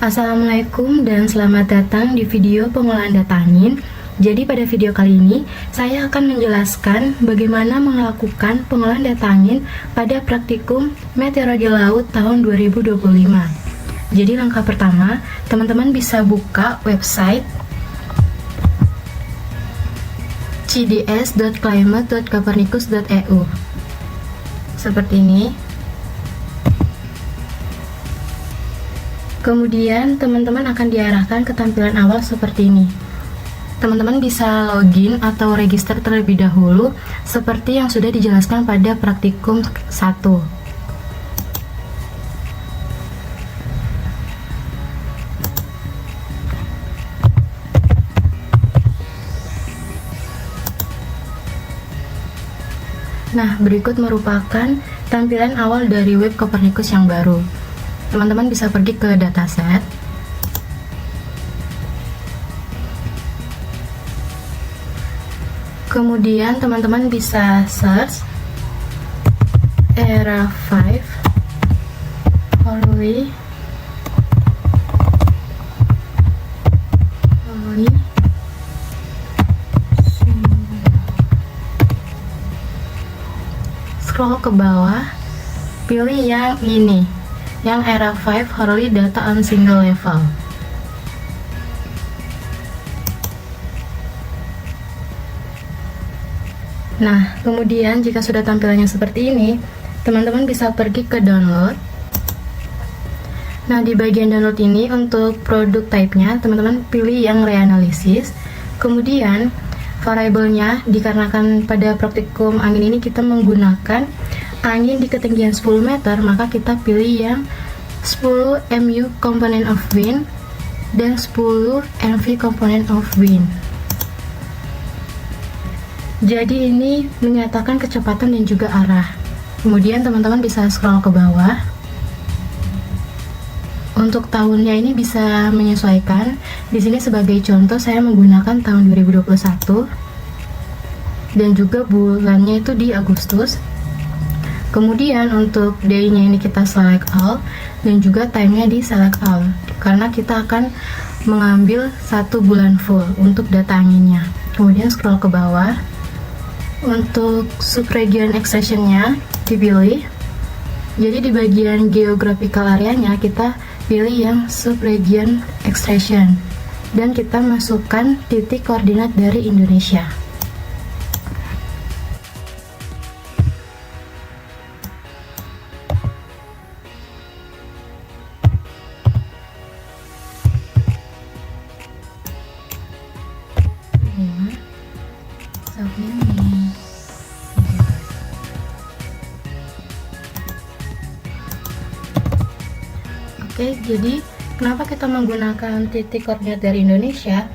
Assalamualaikum dan selamat datang di video pengolahan data angin. Jadi pada video kali ini saya akan menjelaskan bagaimana melakukan pengolahan data angin pada praktikum meteorologi laut tahun 2025. Jadi langkah pertama, teman-teman bisa buka website cds.climate.copernicus.eu seperti ini. Kemudian teman-teman akan diarahkan ke tampilan awal seperti ini. Teman-teman bisa login atau register terlebih dahulu seperti yang sudah dijelaskan pada praktikum 1. Nah, berikut merupakan tampilan awal dari web Copernicus yang baru. Teman-teman bisa pergi ke dataset. Kemudian teman-teman bisa search era 5 Hurley scroll ke bawah, pilih yang ini, yang era 5 Hurley data on single level. Nah, kemudian jika sudah tampilannya seperti ini, teman-teman bisa pergi ke download. Nah, di bagian download ini untuk produk type-nya, teman-teman pilih yang reanalysis. Kemudian variabelnya, dikarenakan pada praktikum angin ini kita menggunakan angin di ketinggian 10 meter, maka kita pilih yang 10 MU component of wind dan 10 MV component of wind. Jadi ini menyatakan kecepatan dan juga arah. Kemudian teman-teman bisa scroll ke bawah. Untuk tahunnya ini bisa menyesuaikan. Di sini sebagai contoh saya menggunakan tahun 2021 dan juga bulannya itu di Agustus. Kemudian untuk day-nya ini kita select all dan juga time-nya di select all karena kita akan mengambil 1 bulan full untuk data anginnya. Kemudian scroll ke bawah. Untuk subregion extraction-nya dipilih. Jadi di bagian geographical area-nya kita pilih yang subregion extraction dan kita masukkan titik koordinat dari Indonesia. Oke, jadi kenapa kita menggunakan titik koordinat dari Indonesia?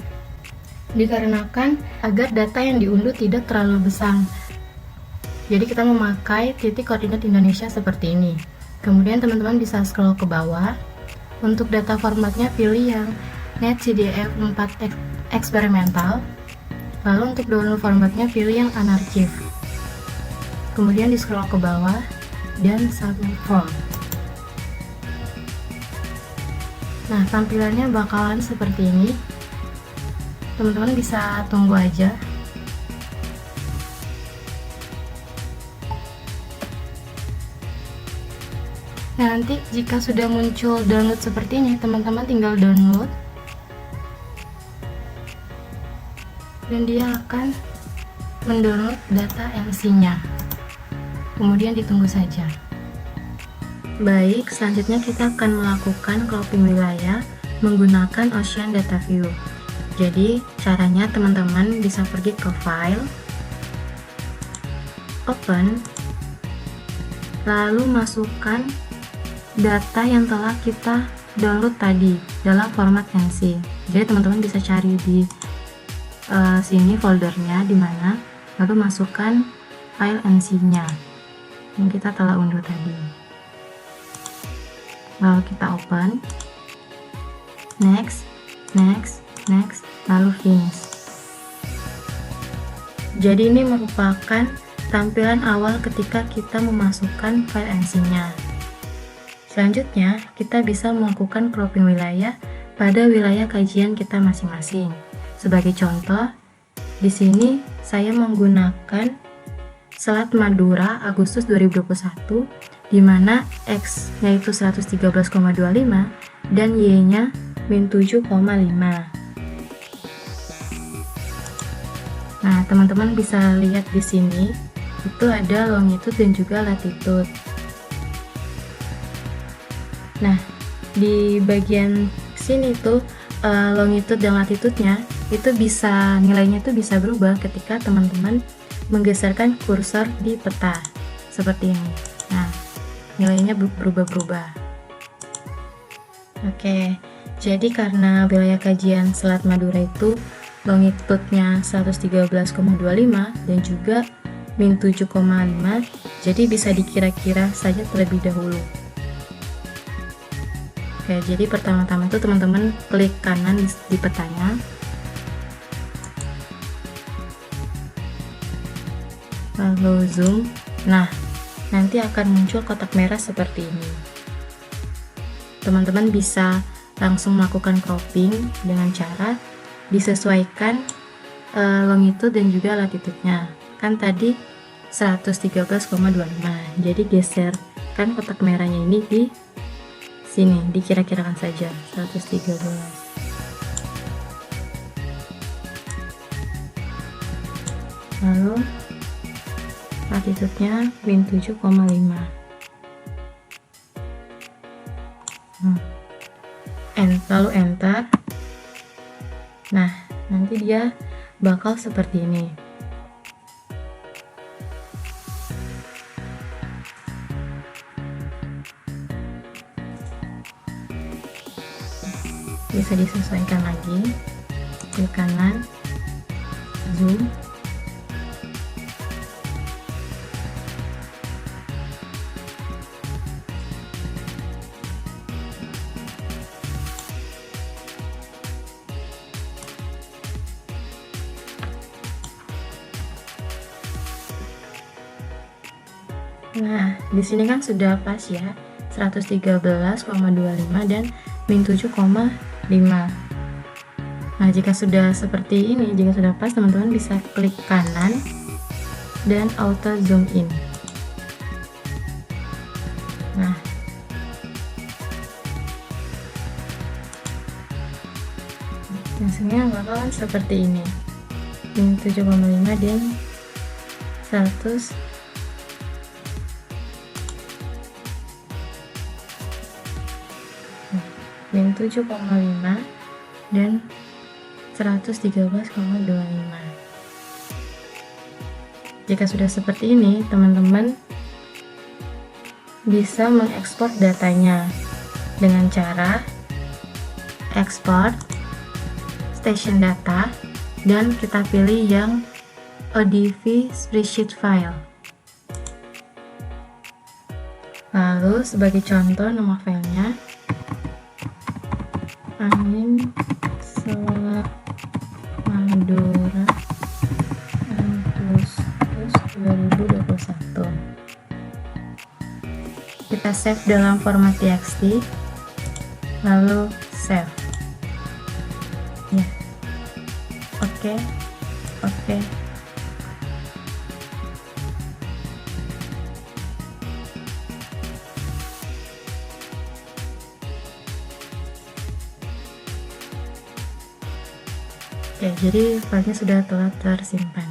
Dikarenakan agar data yang diunduh tidak terlalu besar. Jadi kita memakai titik koordinat Indonesia seperti ini. Kemudian teman-teman bisa scroll ke bawah. Untuk data formatnya pilih yang NetCDF 4 eksperimental. Lalu untuk download formatnya pilih yang Unarchive. Kemudian di scroll ke bawah dan submit form. Nah, tampilannya bakalan seperti ini. Teman-teman bisa tunggu aja. Nah, nanti jika sudah muncul download seperti ini, teman-teman tinggal download. Dan dia akan mendownload data NC-nya. Kemudian ditunggu saja. Baik, selanjutnya kita akan melakukan cropping wilayah menggunakan Ocean Data View. Jadi, caranya teman-teman bisa pergi ke File, Open, lalu masukkan data yang telah kita download tadi dalam format NC. Jadi, teman-teman bisa cari di sini foldernya di mana, lalu masukkan file NC-nya yang kita telah unduh tadi. Lalu kita open, next, lalu finish. Jadi ini merupakan tampilan awal ketika kita memasukkan file NC-nya. Selanjutnya, kita bisa melakukan cropping wilayah pada wilayah kajian kita masing-masing. Sebagai contoh, di sini saya menggunakan Selat Madura Agustus 2021, di mana X-nya itu 113,25 dan Y-nya min 7,5. Nah, teman-teman bisa lihat di sini, itu ada longitude dan juga latitude. Nah, di bagian sini tuh longitude dan latitude-nya itu bisa, nilainya itu bisa berubah ketika teman-teman menggeserkan kursor di peta seperti ini. Nah, nilainya berubah-berubah. Oke, jadi karena wilayah kajian Selat Madura itu longitude-nya 113,25 dan juga min 7,5, jadi bisa dikira-kira saja terlebih dahulu. Oke, jadi pertama-tama itu teman-teman klik kanan di petanya, lalu zoom. Nah, nanti akan muncul kotak merah seperti ini. Teman-teman bisa langsung melakukan cropping dengan cara disesuaikan longitude dan juga latitude-nya. Kan tadi 113,25, jadi geserkan kotak merahnya ini di sini, dikira-kirakan saja 113. Lalu latitude-nya min 7,5. Lalu enter. Nah, nanti dia bakal seperti ini. Bisa disesuaikan lagi, klik kanan, zoom. Nah, di sini kan sudah pas ya, 113,25 dan min 7,5. Nah, jika sudah seperti ini, jika sudah pas, teman-teman bisa klik kanan dan auto zoom in. Nah, hasilnya bakalan seperti ini, min 7,5 dan 100 min 7,5 dan 113,25. Jika sudah seperti ini, teman-teman bisa mengekspor datanya dengan cara ekspor station data dan kita pilih yang ODV spreadsheet file. Lalu sebagai contoh nama filenya Angin Selat Madura Agustus 2021. Kita save dalam format txt, lalu save. Ya, oke. Oke, jadi filenya sudah telah tersimpan.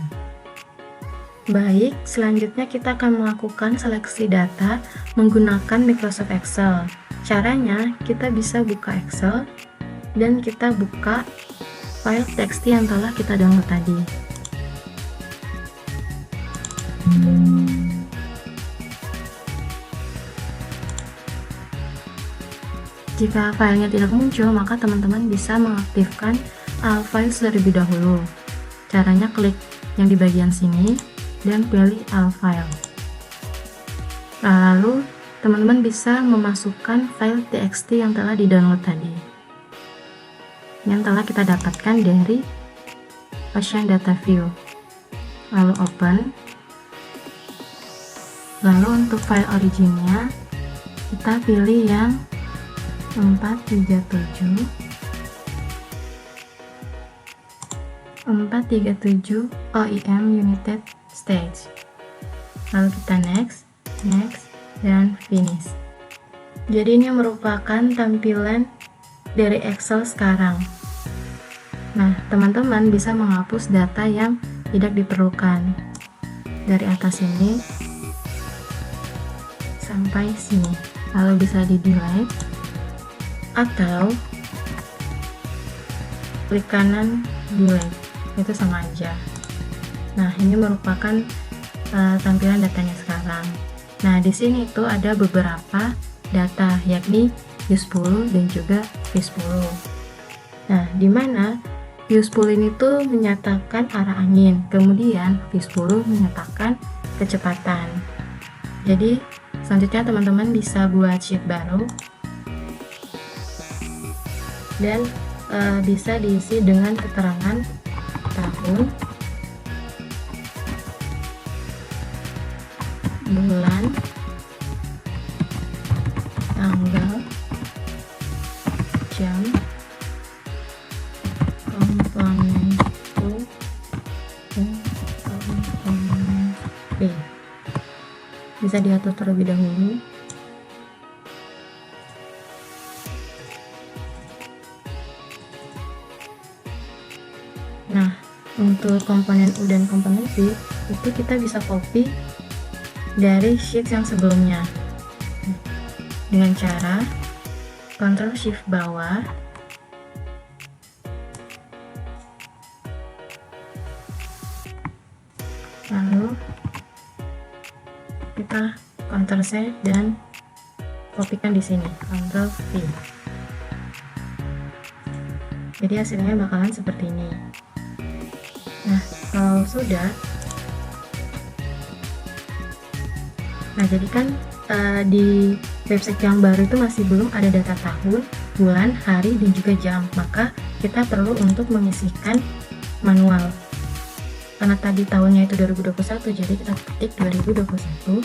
Baik, selanjutnya kita akan melakukan seleksi data menggunakan Microsoft Excel. Caranya, kita bisa buka Excel dan kita buka file txt yang telah kita download tadi. Jika filenya tidak muncul, maka teman-teman bisa mengaktifkan all files terlebih dahulu. Caranya klik yang di bagian sini dan pilih all file. Lalu teman-teman bisa memasukkan file txt yang telah di-download tadi, yang telah kita dapatkan dari Ocean Data View. Lalu open. Lalu untuk file originnya kita pilih yang 437 OEM United States. Lalu kita next, dan finish. Jadi ini merupakan tampilan dari Excel sekarang. Nah, teman-teman bisa menghapus data yang tidak diperlukan dari atas sini sampai sini, lalu bisa di delete atau klik kanan delete, itu sama aja. Nah, ini merupakan tampilan datanya sekarang. Nah, di sini itu ada beberapa data, yakni U10 dan juga V10. Nah, di mana U10 ini tuh menyatakan arah angin, kemudian V10 menyatakan kecepatan. Jadi, selanjutnya teman-teman bisa buat sheet baru dan bisa diisi dengan keterangan tahun, bulan, tanggal, jam, komponen U, dan komponen P. Bisa diatur terlebih dahulu. Nah, untuk komponen U dan komponen V itu kita bisa copy dari sheet yang sebelumnya dengan cara Ctrl Shift bawah, lalu kita Ctrl C dan kopikan di sini, Ctrl V. Jadi hasilnya bakalan seperti ini. Nah, kalau sudah, jadi kan di website yang baru itu masih belum ada data tahun, bulan, hari, dan juga jam. Maka kita perlu untuk menyisihkan manual. Karena tadi tahunnya itu 2021, jadi kita ketik 2021.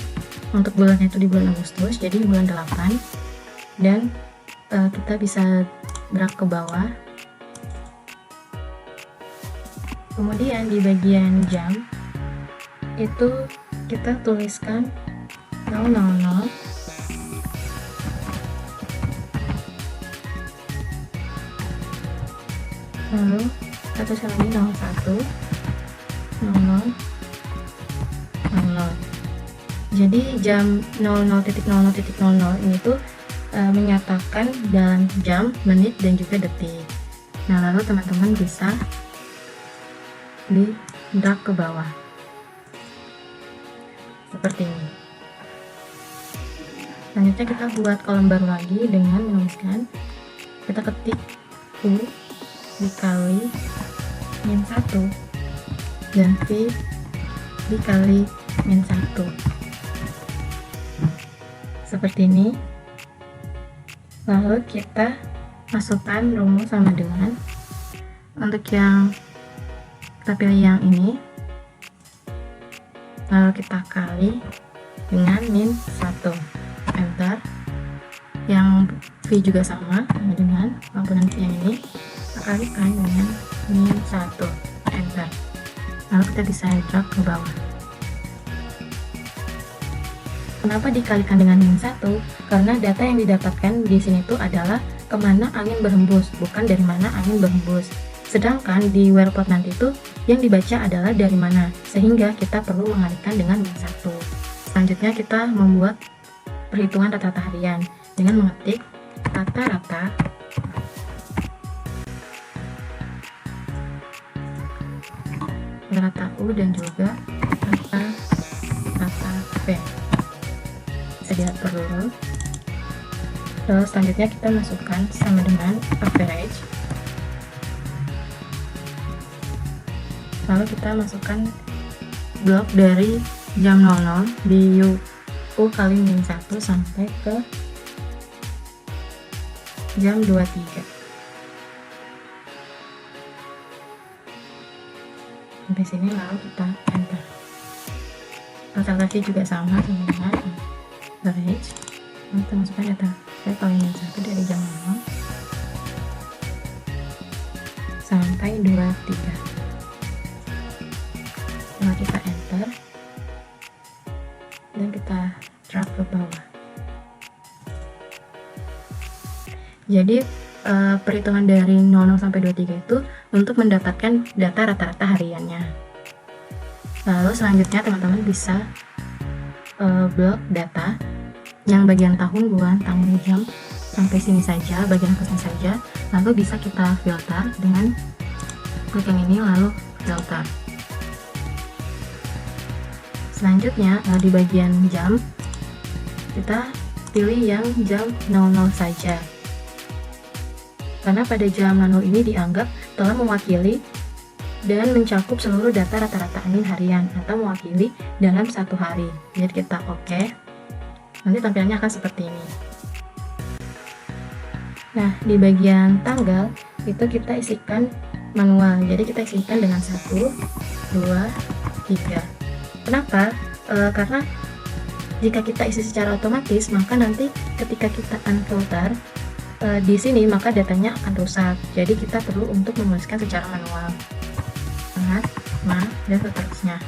Untuk bulannya itu di bulan Agustus, jadi bulan 8. Dan kita bisa drag ke bawah. Kemudian di bagian jam itu kita tuliskan 000, lalu satu lagi 01, 00, 00. Jadi jam 00.00.00 ini tuh menyatakan dalam jam, menit, dan juga detik. Nah, lalu teman-teman bisa di drag ke bawah seperti ini. Selanjutnya kita buat kolom baru lagi dengan menuliskan, kita ketik U dikali min 1 dan V dikali min 1 seperti ini. Lalu kita masukkan rumus sama dengan, untuk yang kita pilih yang ini, lalu kita kali dengan min 1, enter. Yang V juga sama dengan komponen V yang ini, kita kalikan dengan min 1, enter. Lalu kita bisa drag ke bawah. Kenapa dikalikan dengan min 1? Karena data yang didapatkan di sini itu adalah kemana angin berhembus, bukan dari mana angin berhembus. Sedangkan di whereplot nanti itu yang dibaca adalah dari mana, sehingga kita perlu mengalihkan dengan min 1. Selanjutnya kita membuat perhitungan rata-rata harian dengan mengetik rata-rata U dan juga rata-rata V. Bisa diatur dulu. Lalu selanjutnya kita masukkan sama dengan average. Lalu kita masukkan blok dari jam 00 di U kali min 1 sampai ke jam 23. Sampai sini, lalu kita enter. Rata-rata juga sama dengan average. Kita masukkan data saya kalau ingin 1 dari jam 0 sampai 23. Setelah kita enter dan kita drag ke bawah. Jadi perhitungan dari 00 sampai 23 itu untuk mendapatkan data rata-rata hariannya. Lalu selanjutnya teman-teman bisa blok data yang bagian tahun, bulan, tanggal, jam sampai sini saja, bagian atasnya saja. Lalu bisa kita filter dengan klik yang ini, lalu filter. Selanjutnya di bagian jam kita pilih yang jam 00 saja, karena pada jam 00 ini dianggap telah mewakili dan mencakup seluruh data rata-rata angin harian atau mewakili dalam 1 hari. Jadi kita oke. Nanti tampilannya akan seperti ini. Nah, di bagian tanggal itu kita isikan manual. Jadi kita isikan dengan 1, 2, 3. Kenapa? Karena jika kita isi secara otomatis, maka nanti ketika kita unfilter di sini, maka datanya akan rusak. Jadi kita perlu untuk menuliskan secara manual. Sangat, dan seterusnya.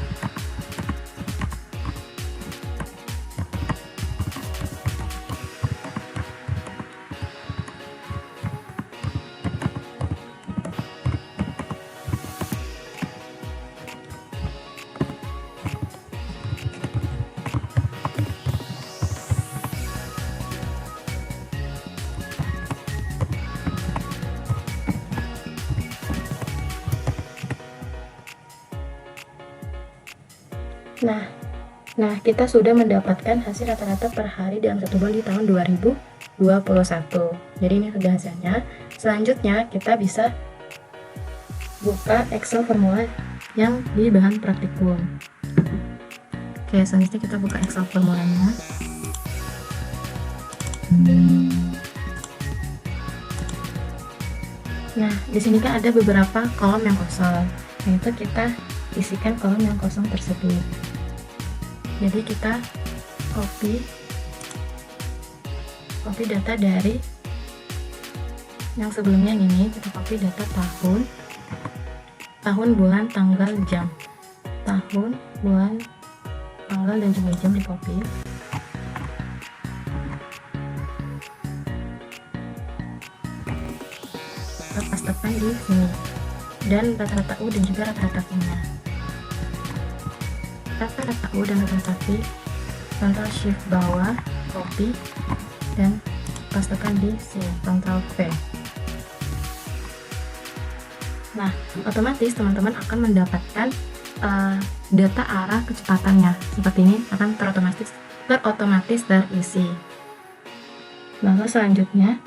Nah, kita sudah mendapatkan hasil rata-rata per hari dalam 1 bulan di tahun 2021. Jadi ini sudah hasilnya. Selanjutnya kita bisa buka Excel formula yang di bahan praktikum. Oke, selanjutnya kita buka Excel formulanya. Nah, di sini kan ada beberapa kolom yang kosong. Yaitu kita isikan kolom yang kosong tersebut. Jadi kita copy data dari yang sebelumnya ini, kita copy data tahun, bulan, tanggal, jam. Tahun, bulan, tanggal, dan juga jam di copy. Kita pastekan di sini. Dan rata-rata U dan juga rata-rata V-nya. Rata-rata U dan rata-rata V, Ctrl Shift bawah, copy, dan pastekan di sini, Ctrl V. Nah, otomatis teman-teman akan mendapatkan data arah kecepatannya. Seperti ini akan terotomatis terisi. Lalu selanjutnya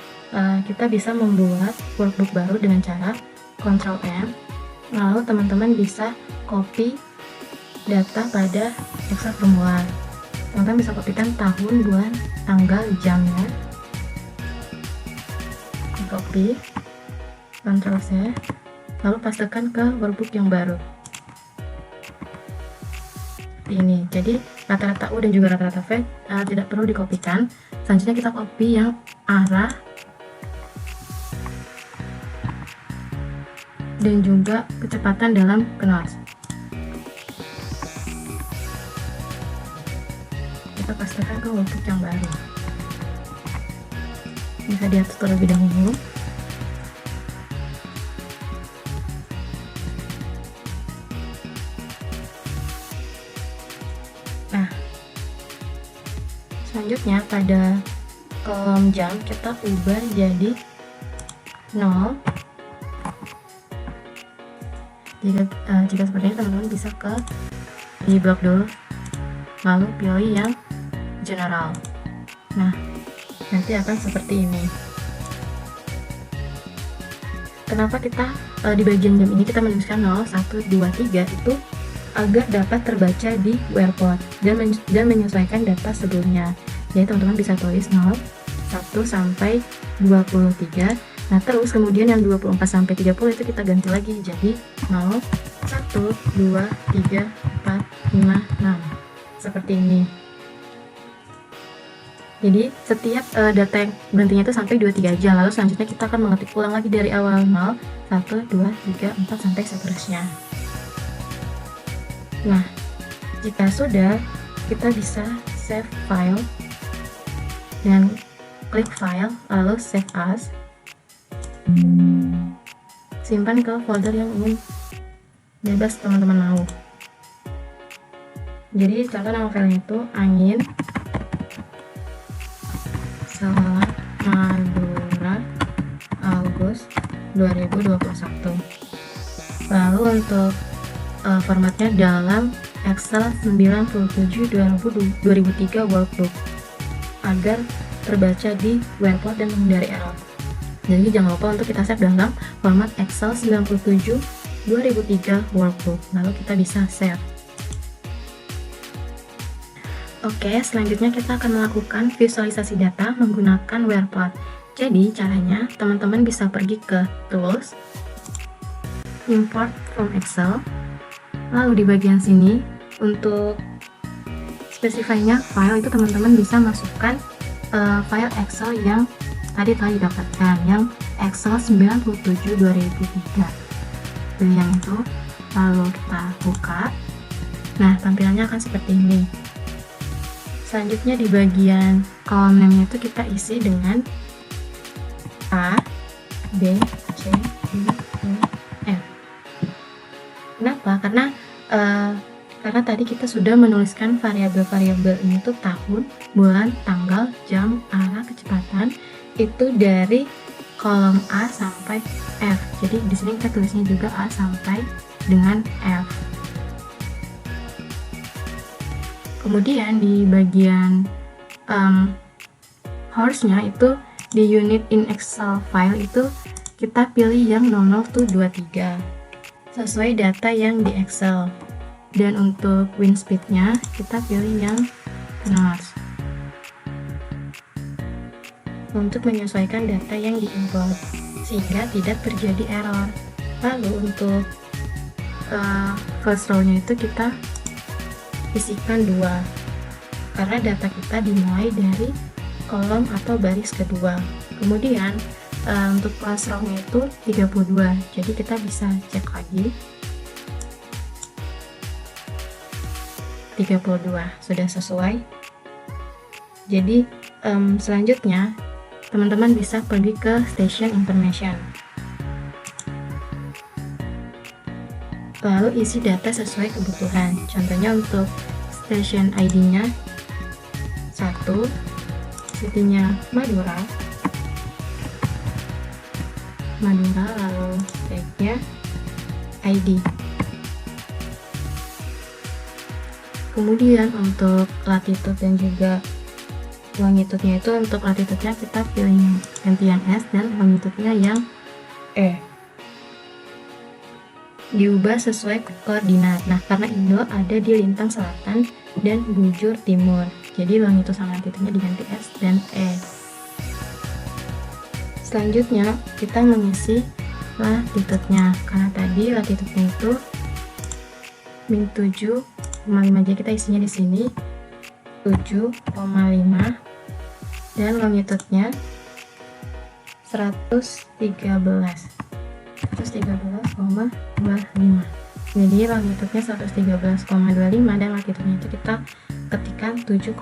kita bisa membuat workbook baru dengan cara Ctrl M. Lalu teman-teman bisa copy data pada Excel formula. Teman-teman bisa kopikan tahun, bulan, tanggal, jamnya. Copy, Ctrl C, lalu pastekan ke workbook yang baru. Ini, jadi rata-rata U dan juga rata-rata V tidak perlu dikopikan. Selanjutnya kita copy yang arah dan juga kecepatan dalam knots. Kita pastikan ke workbook yang baru. Bisa dihapus terlebih dahulu. Nah, selanjutnya pada kolom jam kita ubah jadi 0. Jika seperti ini, teman-teman bisa di blok dulu, lalu pilih yang general. Nah, nanti akan seperti ini. Kenapa kita di bagian jam ini kita menuliskan 0, 1, 2, 3 itu agar dapat terbaca di WordPad dan menyesuaikan data sebelumnya. Jadi teman-teman bisa tulis 0, 1 sampai 23. Nah, terus kemudian yang 24 sampai 30 itu kita ganti lagi jadi 0, 1, 2, 3, 4, 5, 6. Seperti ini. Jadi setiap data yang berhentinya itu sampai 23 aja. Lalu selanjutnya kita akan mengetik ulang lagi dari awal 0, 1, 2, 3, 4 sampai seterusnya. Nah, jika sudah, kita bisa save file dengan klik file lalu save as. Simpan ke folder yang ingin bebas teman-teman mau. Jadi contoh nama filenya itu angin Selat Madura Agustus 2021. Lalu untuk formatnya dalam Excel 97 2003 workbook agar terbaca di WordPad dan menghindari error. Jadi jangan lupa untuk kita save dalam format Excel 97 2003 workbook. Lalu kita bisa save. Oke, selanjutnya kita akan melakukan visualisasi data menggunakan WordPad. Jadi caranya teman-teman bisa pergi ke Tools, Import from Excel. Lalu di bagian sini untuk spesify-nya file itu teman-teman bisa masukkan file Excel yang tadi telah didapatkan, yang Excel 97 2003. Pilih yang itu, lalu kita buka. Nah, tampilannya akan seperti ini. Selanjutnya di bagian column name itu kita isi dengan A, B, C, D, E, F. Kenapa? Karena tadi kita sudah menuliskan variabel-variabel ini tuh tahun, bulan, tanggal, jam, arah, kecepatan itu dari kolom A sampai F. Jadi di sini kita tulisnya juga A sampai dengan F. Kemudian di bagian horse-nya itu di unit in Excel file itu kita pilih yang 00 to 23 sesuai data yang di Excel. Dan untuk wind speed-nya kita pilih yang knots untuk menyesuaikan data yang diimport sehingga tidak terjadi error. Lalu untuk first row-nya itu kita isikan 2 karena data kita dimulai dari kolom atau baris kedua. Kemudian untuk last row-nya itu 32, jadi kita bisa cek lagi 32 sudah sesuai. Jadi selanjutnya teman-teman bisa pergi ke station information, lalu isi data sesuai kebutuhan. Contohnya untuk station ID-nya 1, city-nya Madura, lalu tag-nya ID. Kemudian untuk latitude dan juga longitude-nya itu, untuk latitude-nya kita pilih yang ganti yang S dan longitude-nya yang E. Diubah sesuai koordinat. Nah, karena Indo ada di lintang selatan dan bujur timur, jadi longitude sama latitude-nya diganti S dan E. Selanjutnya kita mengisi latitude-nya. Karena tadi latitude-nya itu min 7,5, jadi kita isinya di sini 7,5 dan longitude-nya 113,25. Jadi longitude-nya 113,25 dan latitude-nya itu kita ketikkan 7,5.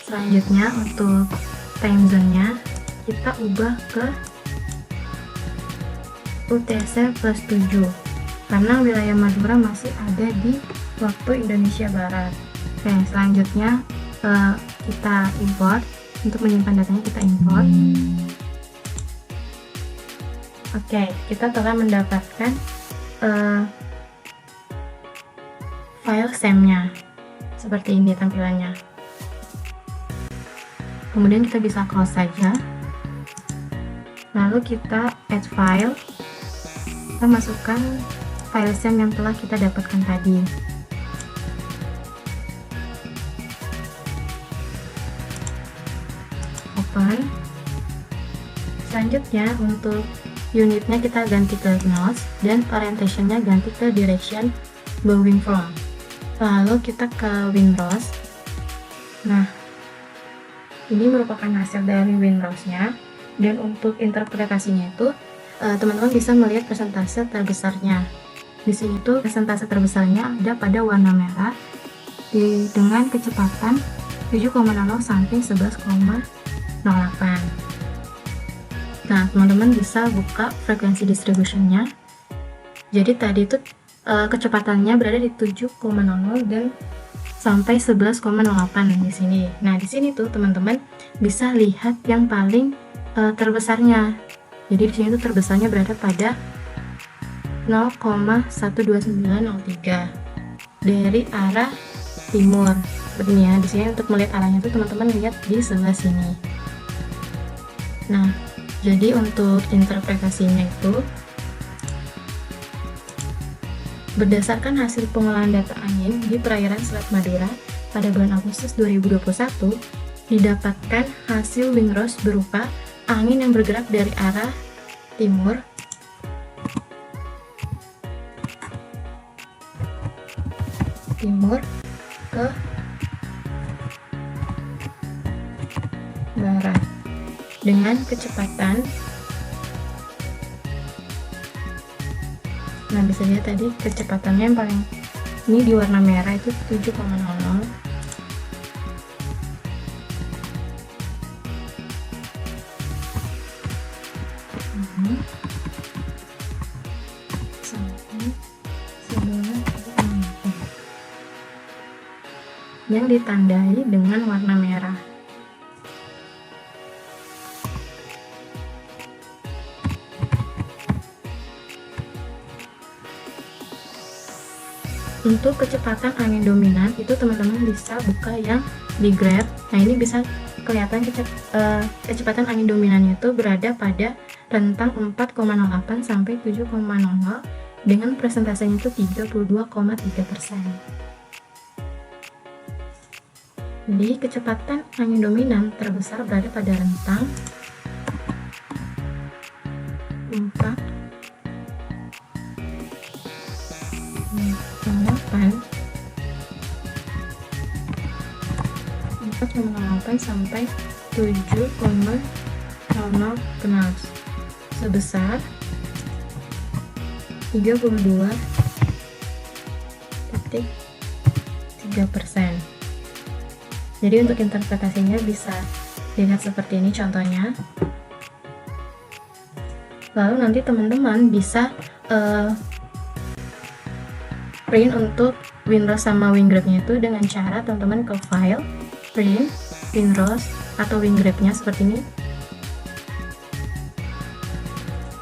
Selanjutnya untuk time zone-nya kita ubah ke UTC plus 7 karena wilayah Madura masih ada di waktu Indonesia Barat. Oke, selanjutnya kita import. Untuk menyimpan datanya kita import. Oke, kita telah mendapatkan file SAM-nya. Seperti ini tampilannya. Kemudian kita bisa close saja. Lalu kita add file. Kita masukkan file SAM yang telah kita dapatkan tadi. Open. Selanjutnya untuk unitnya kita ganti ke knots dan orientationnya ganti ke direction blowing from. Lalu kita ke Windows. Nah, Ini merupakan hasil dari WinROS-nya, dan untuk interpretasinya itu teman-teman bisa melihat persentase terbesarnya. Di sini tuh persentase terbesarnya ada pada warna merah dengan kecepatan 7,00 sampai 11,08. Nah, teman-teman bisa buka frekuensi distributionnya. Jadi tadi itu kecepatannya berada di 7,00 dan sampai 11,08 di sini. Nah, di sini tuh teman-teman bisa lihat yang paling terbesarnya. Jadi di sini tuh terbesarnya berada pada 0,12903 dari arah timur. Seperti ini ya. Di sini untuk melihat arahnya tuh teman-teman lihat di sebelah sini. Nah, jadi untuk interpretasinya itu berdasarkan hasil pengolahan data angin di perairan Selat Madura pada bulan Agustus 2021, didapatkan hasil WinROS berupa angin yang bergerak dari arah timur ke barat dengan kecepatan, nah bisa lihat tadi kecepatannya yang paling ini di warna merah itu 7,00. Sampai 11,08 yang ditandai dengan warna merah. Untuk kecepatan angin dominan itu teman-teman bisa buka yang di graph. Nah, ini bisa kelihatan kecepatan angin dominannya itu berada pada rentang 4,08 sampai 7,00 dengan persentasenya itu 32,3%. Jadi kecepatan angin dominan terbesar berada pada rentang 4,08 sampai 7,00 knots sebesar 32,3%. Jadi untuk interpretasinya bisa dilihat seperti ini contohnya. Lalu nanti teman-teman bisa print untuk WinROS sama WinGraph-nya itu dengan cara teman-teman ke file, print, WinROS atau WinGraph-nya seperti ini.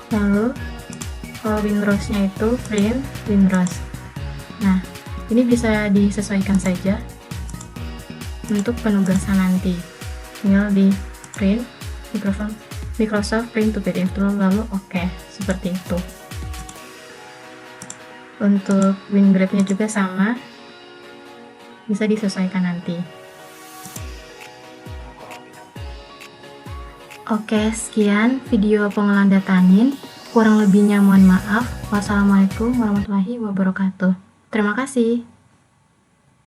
Lalu kalau WinROS-nya itu print, WinROS. Nah, ini bisa disesuaikan saja untuk penugasan nanti. Tinggal di print, Microsoft Print to PDF Tool, lalu oke, seperti itu. Untuk WinGraph-nya juga sama, bisa disesuaikan nanti. Oke, sekian video pengolahan data angin. Kurang lebihnya mohon maaf. Wassalamualaikum warahmatullahi wabarakatuh. Terima kasih.